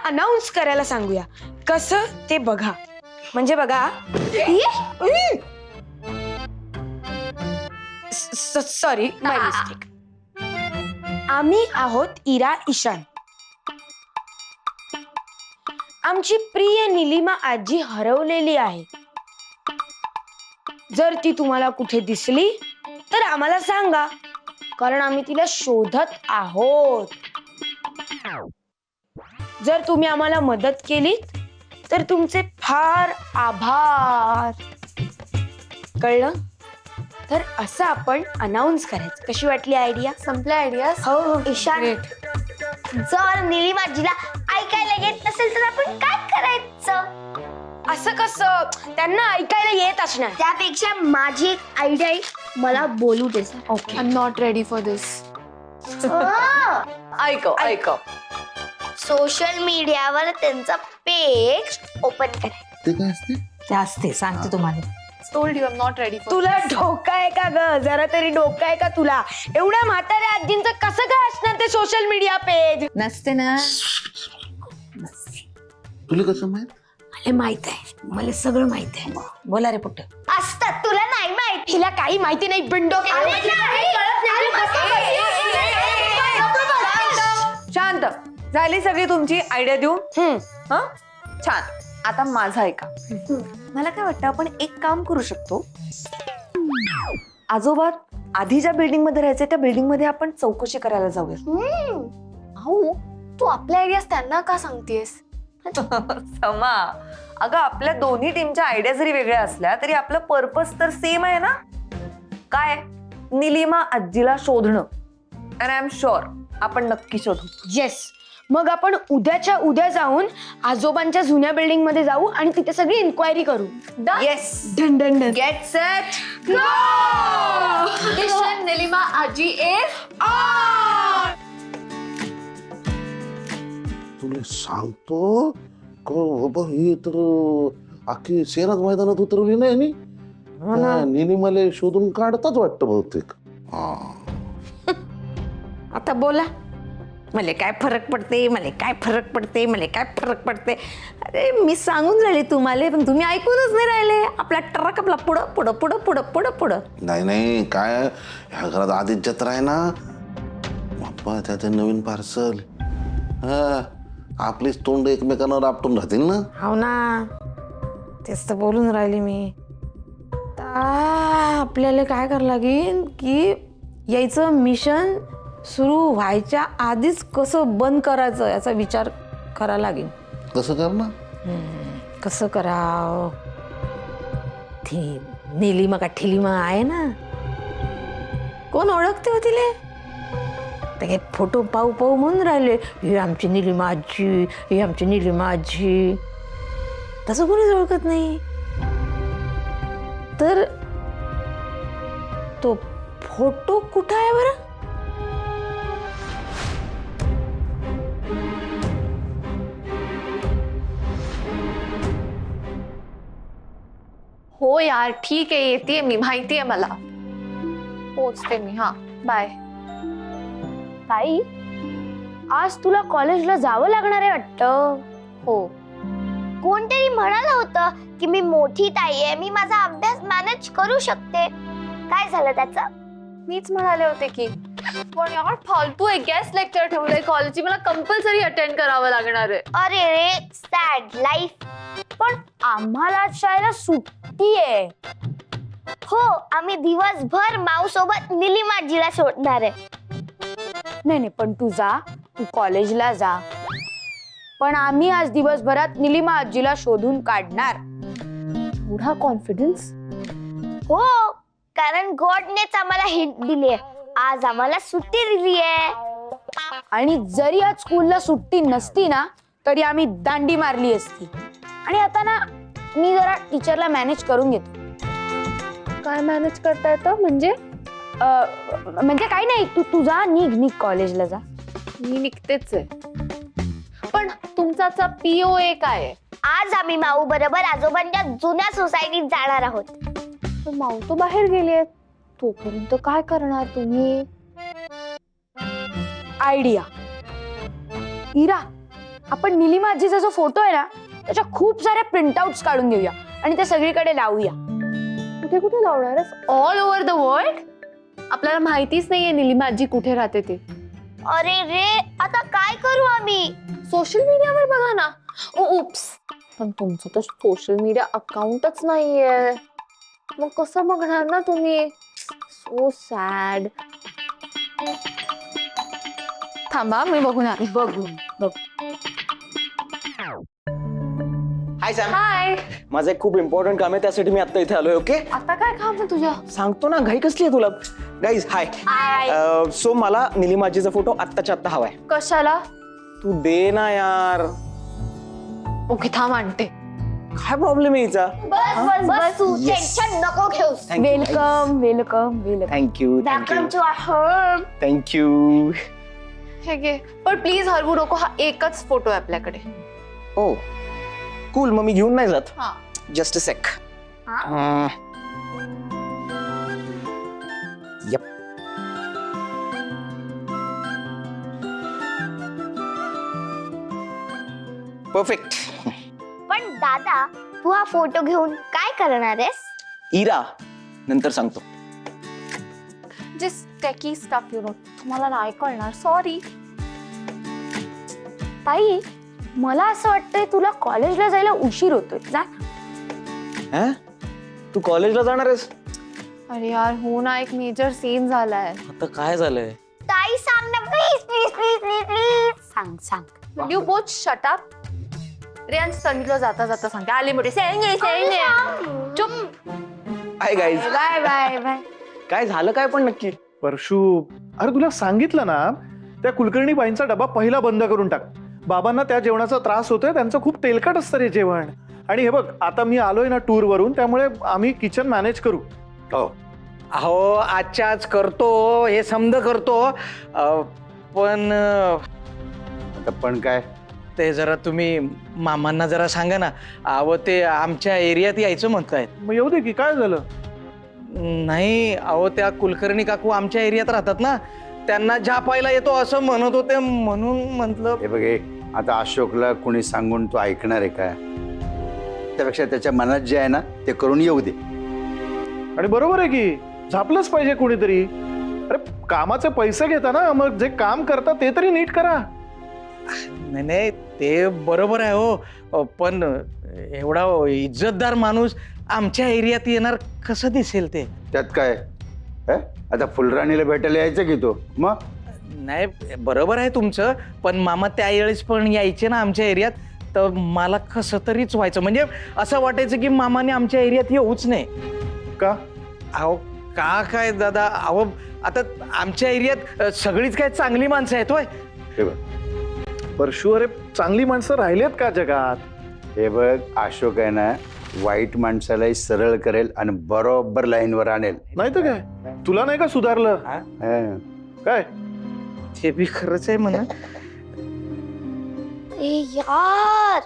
Announce करायला सांगूया. कसं ते बघा. म्हणजे बघा, सॉरी माय मिस्टेक. आम्ही आहोत इरा ईशान. आमची प्रिय निलिमा आजी हरवलेली आहे. जर ती तुम्हाला कुठे दिसली तर आम्हाला सांगा, कारण आम्ही तिला शोधत आहोत. जर तुम्ही आम्हाला मदत केलीत तर तुमचे फार आभार. कळलं? तर असं आपण अनाउन्स करायचं. कशी वाटली आयडिया? संपल्या आयडिया? हो हो. ईशान, जर निलिमाजीला ऐकायला येत नसेल तर आपण काय करायचं? असं कसं? त्यांना ऐकायला येत असणार. त्यापेक्षा माझी एक आयडिया आहे, मला बोलू दे. Okay. I am not ready for this. ऐकव. सोशल मीडियावर त्यांचं पेज ओपन करायचं. ते काय असते? ते असते, सांगते तुम्हाला. Told you I am not ready for. तुला डोकं आहे का ग? जरा तरी डोकं आहे का तुला? एवढ्या म्हाताऱ्या आजींचं कसं काय असणार ते सोशल मीडिया पेज? नसते ना. तुला कसं माहित? मला माहित आहे, मला सगळं माहित आहे. बोला रे पुट्ट. असतात, तुला नाही माहिती. हिला काही माहिती नाही. बिंडो. शांत झाली सगळी तुमची आयडिया देऊन. हा छान. आता माझा ऐका. मला काय वाटतं, आपण एक काम करू शकतो. आजोबा आधी ज्या बिल्डिंग मध्ये राहायचे त्या बिल्डिंग मध्ये आपण चौकशी करायला जाऊया. भाऊ, तू आपल्या आयडियाज त्यांना का सांगतेस? समा, अगं आपल्या दोन्ही टीमच्या आयडिया जरी वेगळ्या असल्या तरी आपलं पर्पस तर सेम आहे ना. काय? निलिमा आजीला शोधणं. अँड आय एम शुअर आपण नक्की शोधू. येस. मग आपण उद्याच्या उद्या जाऊन आजोबांच्या जुन्या बिल्डिंग मध्ये जाऊ आणि तिथे सगळी इन्क्वायरी करू. Yes. Done done done. Get set. Nilima आजी इज तुला सांगतो बाबा, ही तर अख्खी शेरात मैदानात उतरवली नाही नी. निलिमाला शोधून काढतात वाटतं बहुतेक. आता बोला. मला काय फरक पडते, मला काय फरक पडते, मला काय फरक पडते. अरे मी सांगून राहिले तुम्हाला, पण तुम्ही ऐकूनच नाही राहिले. आपला ट्रक आपला पुढं पुढं पुढं पुढं पुढं पुढं. नाही काय, ह्या घरात आधीच जत्रा आहे ना बाप्पा. त्याचं नवीन पार्सल. हा, आपलीच तोंड एकमेकांवर आपटून राहतील ना. हो ना, तेच तर बोलून राहिली मी. आपल्याला काय करावं लागेल की यायचं मिशन सुरू व्हायच्या आधीच कसं बंद करायचं याचा विचार करावा लागेल. कसं करणार? कसं करावं? ती निलिमा का ठिलिमा आहे ना, कोण ओळखते हो तिले? ते फोटो पाहू पाहू म्हणून राहिले, हे आमची निलिमा आजी, हे आमची निलिमा आजी. तसं कोणीच ओळखत नाही. तर तो फोटो कुठं आहे बरं? हो यार, ठीक आहे, येते मी, माहिती आहे मला. पोचते मी. हा, बाय. ताई, आज तुला कॉलेजला जावं लागणार आहे वाटतं. हो. कोणतरी म्हणालं होतं की मी मोठी ताई आहे, मी माझा अभ्यास मॅनेज करू शकते. काय झालं त्याचं? मीच म्हणाले होते की. पण यार फालतू एक गेस्ट लेक्चर ठेवलंय कॉलेजची, मला कंपल्सरी अटेंड करावं लागणार आहे. अरे रे, सॅड लाईफ. पण आम्हाला आज शाळेला सुट्टी आहे. हो, आम्ही दिवसभर माऊ सोबत निलिमाजीला शोधणार आहे. नाही, पण तू जा, तू कॉलेजला जा. पण आम्ही आज दिवसभरात निलिमा आजीला शोधून काढणार. एवढा कॉन्फिडन्स? हो, कारण गॉडनेच आम्हाला हिंट दिली आहे. आज आम्हाला सुट्टी दिली आहे. आणि जरी आज स्कूलला सुट्टी नसती ना तरी आम्ही दांडी मारली असती. आणि आता ना मी जरा टीचरला मॅनेज करून घेतो. काय मॅनेज करता येतं? म्हणजे म्हणजे काही नाही, तू जा, निघ कॉलेजला जा. मी निघतेच आहे. पण तुमचा POA काय आहे? आज आम्ही माऊ बरोबर आजोबांच्या जुन्या सोसायटीत जाणार आहोत. पण माऊ तो बाहेर गेले, तोपर्यंत काय करणार तुम्ही? आयडिया. इरा, आपण निलिमा आजीचा जो फोटो आहे ना त्याच्या खूप साऱ्या प्रिंटआउट्स काढून घेऊया आणि ते सगळीकडे लावूया. कुठे कुठे लावणार ऑल ओव्हर द वर्ल्ड? आपल्याला माहितीच नाहीये निलिमा आजी कुठे राहते ते. अरे रे, आता काय करू आम्ही? सोशल मीडियावर बघा ना. ओ उप्स, पण तुमचं तर सोशल मीडिया अकाउंटच नाहीये, मग कसं बघणार ना तुम्ही? So sad. थांबा मी बघून आले. बघू बघ. हाय सॅम, हाय. माझं एक खूप इम्पॉर्टंट काम आहे, त्यासाठी मी आता इथे आलोय. ओके, आता काय काम आहे तुझ्या? सांगतो ना, घाई कसली आहे तुला? Guys hi. सो मला निलिमाजीचा फोटो आत्ताच्या आत्ता हवाय. कशाला? तू दे ना यार. ओके थांब आणते. काय प्रॉब्लेम आहे हिचा? बस तू टेन्शन नको घेऊस. Welcome welcome welcome. Thank you Welcome to our home. Thank you. हे घे. पण प्लीज हरवू नको, हा एकच फोटो आहे आपल्याकडे. ओ कूल, मग मी घेऊन नाही जात. हा. Just a sec. Yup. Perfect. पण दादा, तू हा फोटो घेऊन काय करणार आहेस? इरा नंतर सांगतो. जस्ट टेकी स्टफ यू नो. तुम्हाला नाही कळणार, सॉरी. ताई, मला असं वाटतंय तुला कॉलेजला जायला उशीर होतोय. जा. हा? तू कॉलेजला जाणार आहेस? अरे यार हो ना, एक मेजर सीन झालाय. आता काय झालंय? ताई सांग ना, please please please please please. सांग सांग. You both shut up. Riyansh संगीतला जाता जाता सांगते आले मोठे चुप. Hi guys. Bye bye bye. काय झालं काय पण नक्की? परशू, अरे तुला सांगितलं ना, त्या कुलकर्णी बाईंचा डबा पहिला बंद करून टाक. बाबांना त्या जेवणाचा त्रास होतोय, त्यांचं खूप तेलकट असतं रे जेवण. आणि हे बघ, आता मी आलोय ना टूर वरून, त्यामुळे आम्ही किचन मॅनेज करू. हो. अहो आजच्या आज करतो, हे समज करतो, पण पण काय? ते जरा तुम्ही मामांना जरा सांगा ना. अहो ते आमच्या एरियात यायचं म्हणतायत. मग येऊ दे की, काय झालं? नाही अहो, त्या कुलकर्णी काकू आमच्या एरियात राहतात ना, त्यांना झापायला येतो असं म्हणत होते, म्हणून म्हटलं. हे बघे, आता अशोकला कोणी सांगून तो ऐकणार आहे का? त्यापेक्षा त्याच्या मनात जे आहे ना ते करून येऊ दे. आणि बरोबर आहे की, झापलंच पाहिजे कोणीतरी. अरे कामाचे पैसे घेता ना, मग जे काम करता ते तरी नीट करा. नाही नाही, ते बरोबर आहे हो, पण एवढा इज्जतदार माणूस आमच्या एरियात येणार कसं दिसेल ते? त्यात काय हे? आता फुलराणीला भेटायला यायचं की तो मग? नाही बरोबर आहे तुमचं, पण मामा त्यावेळेस पण यायचे ना आमच्या एरियात, तर मला कसं तरीच व्हायचं. म्हणजे असं वाटायचं की मामाने आमच्या एरियात येऊच नाही. का? अहो का काय दादा, अहो आता आमच्या एरियात सगळीच काय चांगली माणसं आहेत होय. हे बघ परशू, अरे चांगली माणसं राहिलेत का जगात? हे बघ, अशोक आहे ना वाईट माणसालाही सरळ करेल आणि बरोबर लाईनवर आणेल. नाही तर काय, तुला नाही का सुधारलं? हं. काय? ते बी खरंच आहे म्हणा. ए यार,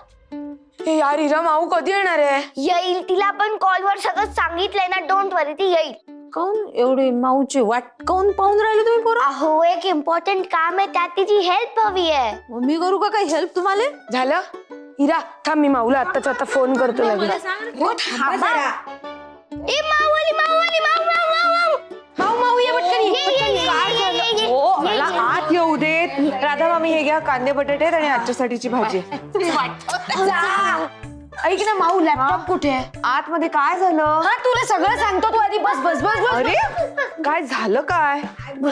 हे यार, हिरा माऊ कधी येणार आहे? येईल. तिला पण कॉलवर सगळं सांगितलंय ना, डोंट वरी, ती येईल. काऊन एवढी माऊची वाट काऊन पाहून राहिले तुम्ही पोरं? अहो, एक इम्पॉर्टंट काम आहे, त्यात तिची हेल्प हवी आहे. मग मी करू का काही हेल्प तुम्हाला? झालं? हिरा थांब, मी माऊला आत्ताच्या आता फोन करतो लगेच. ए माऊली माऊली माऊ माऊ माऊ माऊ. माऊ माऊ ये पटकन ये, पटकन ये. काय झालं? हो मला आत येऊ देत. राधा मामी हे घ्या, कांदे बटाटे आणि आजच्यासाठीची भाजी. जा. ऐक ना माऊ, लॅपटॉप कुठे आहे? आतमध्ये काय झालं? हा, तुला सगळं सांगतो, तू आधी बस बस बस बस. अरे काय झालं काय? हे घे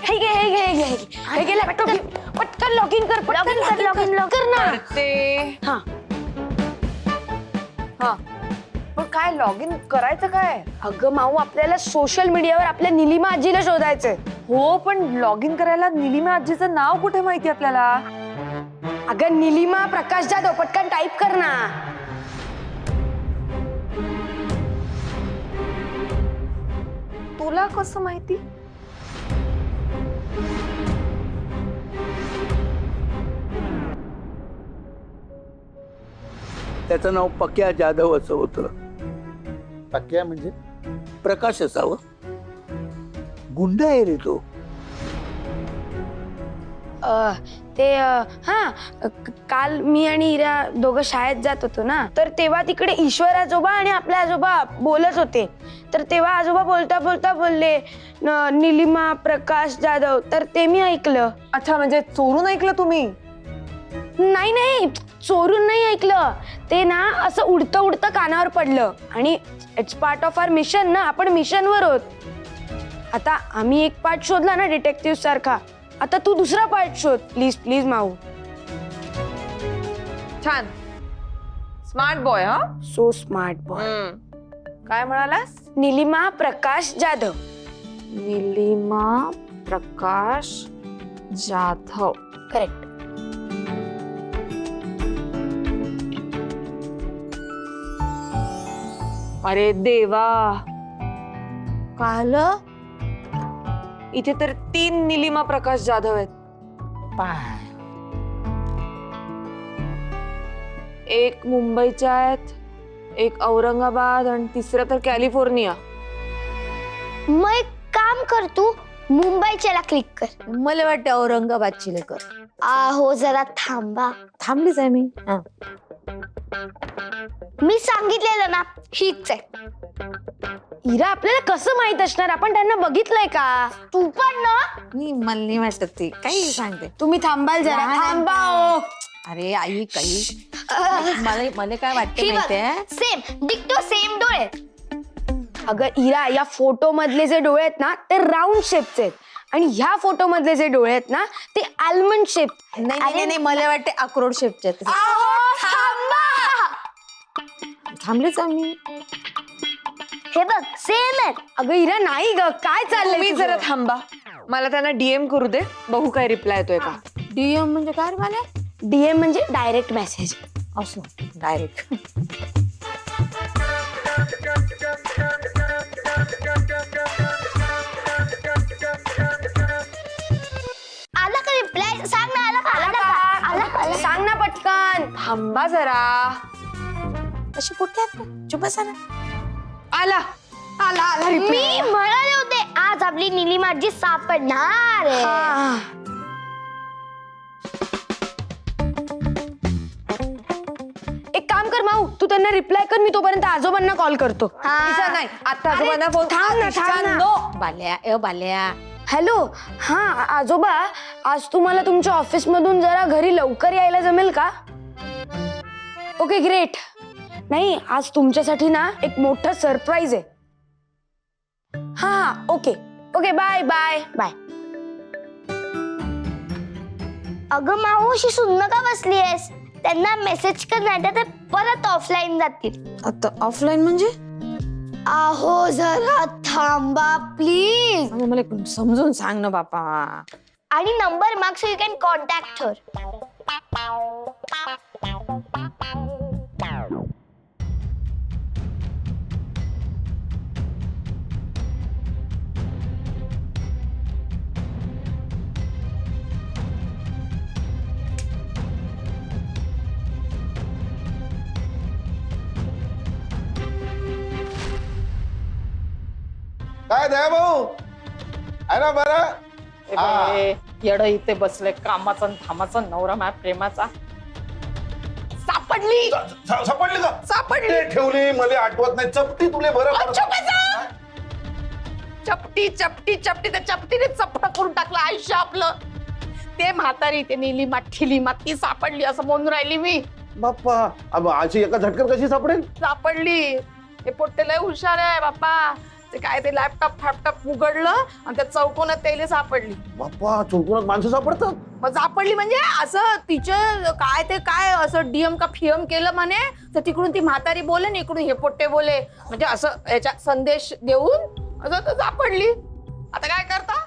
हे घे हे घे हे घे. हे घे लॅपटॉप, पटकन लॉग इन कर, पटकन लॉग इन कर ना. ते हा. हा, पण काय लॉग इन करायचं काय? अगं माऊ, आपल्याला सोशल मीडियावर आपल्या निलिमा आजीला शोधायचंय. हो, पण लॉग इन करायला निलिमा आजीचं नाव कुठे माहिती आपल्याला? अगं निलिमा प्रकाश जाधव, पटकन टाईप कर ना. तुला कसं माहिती? त्याचं नाव पक्या जाधव असं होतं. पक्या म्हणजे? प्रकाश असावं. गुंड आहे रे तो. काल मी आणि हिरा दोघं शाळेत जात होतो ना, तर तेव्हा तिकडे ईश्वर आजोबा आणि आपले आजोबा बोलत होते. तर तेव्हा आजोबा बोलता बोलता बोलले निलिमा प्रकाश जाधव, तर ते मी ऐकलं. अच्छा, म्हणजे चोरून ऐकलं तुम्ही? नाही, चोरून नाही ऐकलं. ते ना असं उडतं उडतं कानावर पडलं. आणि it's part of our mission ना, आपण मिशनवर आहोत. आता आम्ही एक पार्ट शोधला ना डिटेक्टिव्ह सारखा, आता तू दुसरा पार्ट शोध. प्लीज प्लीज माऊ. छान, स्मार्ट बॉय. हा, सो स्मार्ट बॉय. काय म्हणालास? निलिमा प्रकाश जाधव. निलिमा प्रकाश जाधव. करेक्ट. अरे देवा, काल इथे तर 3 निलिमा प्रकाश जाधव आहेत. एक मुंबईच्या आहेत, एक औरंगाबाद आणि तिसरं तर कॅलिफोर्निया. मग एक काम कर, तू मुंबईच्याला क्लिक कर. मला वाटतं औरंगाबादची लेकर. आहो जरा थांबा. थांबलीच आहे मी. मी सांगितलेलं ना, हीच आहे. हिरा, आपल्याला कसं माहित असणार? आपण त्यांना बघितलंय का? तू पण ना. मला नाही वाटत ते काही सांगते. तुम्ही थांबाल जरा. थांबा ओ. अरे आई काही मला काय वाटतं माहितीये, सेम डिक्टो सेम डोळे. अगं हिरा, या फोटो मधले जे डोळे आहेत ना ते राऊंड शेपचे आहेत, आणि ह्या फोटो मधले जे डोळे आहेत ना ते आल्मंड शेप. नाही मला वाटते अक्रोड शेपचे. थांबलेच आम्ही. हे बघ सेम आहे. अगं हिरा, नाही ग, काय चाललंय तुम्ही तुझं? जरा थांबा, मला त्यांना डीएम करू दे, बघू काय रिप्लाय येतोय का. डीएम म्हणजे काय रे मला? डीएम म्हणजे डायरेक्ट मेसेज. असं डायरेक्ट. आला का रिप्लाय? सांग ना, आला का? आला का? सांग ना पटकन. थांबा जरा. अशी कुठे आहेत? चुप बसा ना. आला मी म्हणाले होते आज आपली निलिमाजी सापडणार आहे. एक काम कर माऊ, तू त्यांना रिप्लाय कर, मी तोपर्यंत आजोबांना कॉल करतो. नाही, आता आजोबांना फोन. थांब ना. बाल्या. हॅलो, हा आजोबा, आज तुम्हाला तुमच्या ऑफिस मधून जरा घरी लवकर यायला जमेल का? Okay great. नाही, आज तुमच्यासाठी ना एक मोठं सरप्राईज आहे. हा ओके बाय बाय बाय. अगं माऊ, अशी सुन्न का बसली आहेस? त्यांना मेसेज कर, नाही तर परत ऑफलाईन जातील. आता ऑफलाईन म्हणजे? आहो जरा थांबा प्लीज. मला समजून सांग ना बापा. आणि नंबर माग सो यू कॅन कॉन्टॅक्ट हर. काय द्या भाऊ, आहे ना बरं? येड इथे बसले, कामाचा धामाचा नवरा माझ्या प्रेमाचा. सापडली सापडली का? सापडली. ठेवली, मला आठवत नाही. चपटी तुले बरं. चपटी त्या चपटीने चपटा करून टाकलं आयुष्य आपलं. ते म्हातारी, ते निलिमा ठिलिमा, ती सापडली असं म्हणून राहिली मी. बाप्पा, अब अशी एका झटक्यात कशी सापडेल? सापडली. हे पोट्टे लय हुशार आहे बाप्पा. ते काय ते लॅपटॉप उघडलं आणि त्या चौकोनात तेले सापडली. बाप्पा, चौकोनात माणसं सापडतात? मग सापडली म्हणजे असं तिचं काय असं डीएम का फिएम केलं म्हणे, तर तिकडून ती म्हातारी बोले आणि इकडून हे पोट्टे बोले, म्हणजे असं याच्या संदेश देऊन असं तर सापडली. आता काय करता?